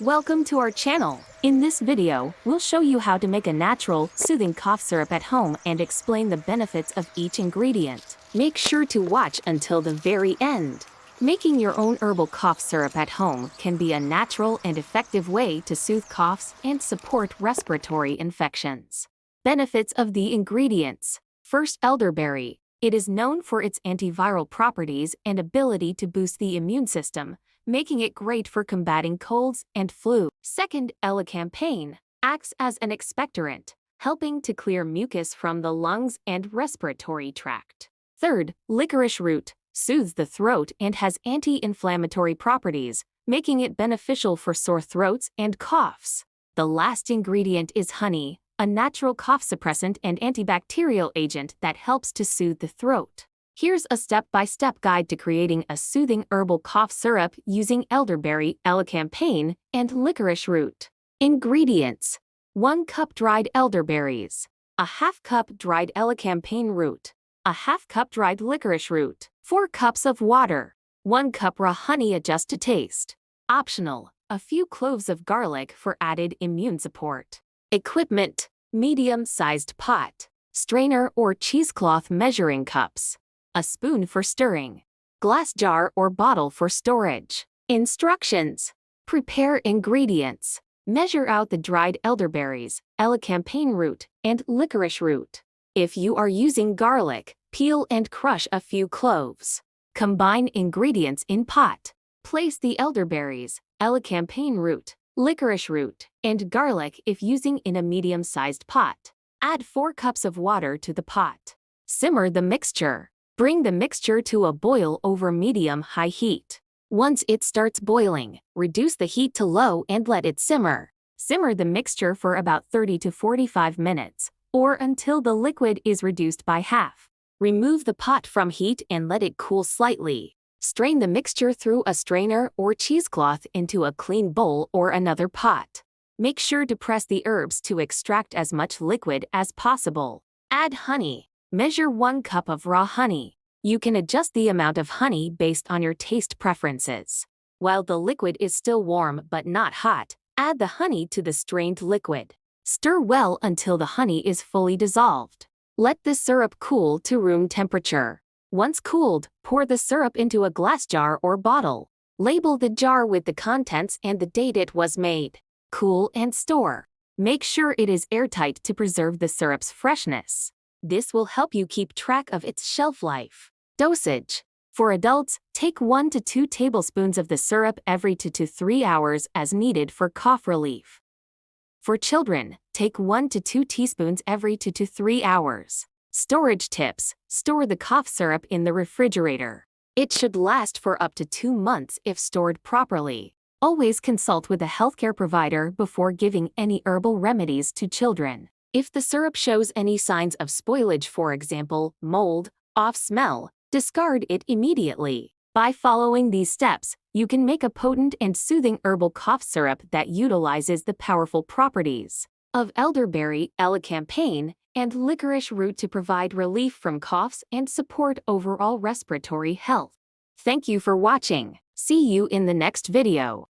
Welcome to our channel. In this video, we'll show you how to make a natural, soothing cough syrup at home and explain the benefits of each ingredient. Make sure to watch until the very end. Making your own herbal cough syrup at home can be a natural and effective way to soothe coughs and support respiratory infections. Benefits of the ingredients. First, elderberry. It is known for its antiviral properties and ability to boost the immune system, making it great for combating colds and flu. Second, elecampane acts as an expectorant, helping to clear mucus from the lungs and respiratory tract. Third, licorice root soothes the throat and has anti-inflammatory properties, making it beneficial for sore throats and coughs. The last ingredient is honey, a natural cough suppressant and antibacterial agent that helps to soothe the throat. Here's a step-by-step guide to creating a soothing herbal cough syrup using elderberry, elecampane, and licorice root. Ingredients: 1 cup dried elderberries, a half cup dried elecampane root, a half cup dried licorice root, 4 cups of water, 1 cup raw honey. Adjust to taste. Optional: a few cloves of garlic for added immune support. Equipment: medium-sized pot, strainer or cheesecloth measuring cups, a spoon for stirring, glass jar or bottle for storage. Instructions: prepare ingredients. Measure out the dried elderberries, elecampane root, and licorice root. If you are using garlic, peel and crush a few cloves. Combine ingredients in pot. Place the elderberries, elecampane root, licorice root, and garlic if using in a medium-sized pot. Add 4 cups of water to the pot. Simmer the mixture. Bring the mixture to a boil over medium-high heat. Once it starts boiling, reduce the heat to low and let it simmer. Simmer the mixture for about 30 to 45 minutes, or until the liquid is reduced by half. Remove the pot from heat and let it cool slightly. Strain the mixture through a strainer or cheesecloth into a clean bowl or another pot. Make sure to press the herbs to extract as much liquid as possible. Add honey. Measure 1 cup of raw honey. You can adjust the amount of honey based on your taste preferences. While the liquid is still warm but not hot, add the honey to the strained liquid. Stir well until the honey is fully dissolved. Let the syrup cool to room temperature. Once cooled, pour the syrup into a glass jar or bottle. Label the jar with the contents and the date it was made. Cool and store. Make sure it is airtight to preserve the syrup's freshness. This will help you keep track of its shelf life. Dosage: for adults, take 1 to 2 tablespoons of the syrup every 2 to 3 hours as needed for cough relief. For children, take 1 to 2 teaspoons every 2 to 3 hours. Storage tips: store the cough syrup in the refrigerator. It should last for up to 2 months if stored properly. Always consult with a healthcare provider before giving any herbal remedies to children. If the syrup shows any signs of spoilage, for example, mold, off smell, discard it immediately. By following these steps, you can make a potent and soothing herbal cough syrup that utilizes the powerful properties of elderberry, elecampane, and licorice root to provide relief from coughs and support overall respiratory health. Thank you for watching. See you in the next video.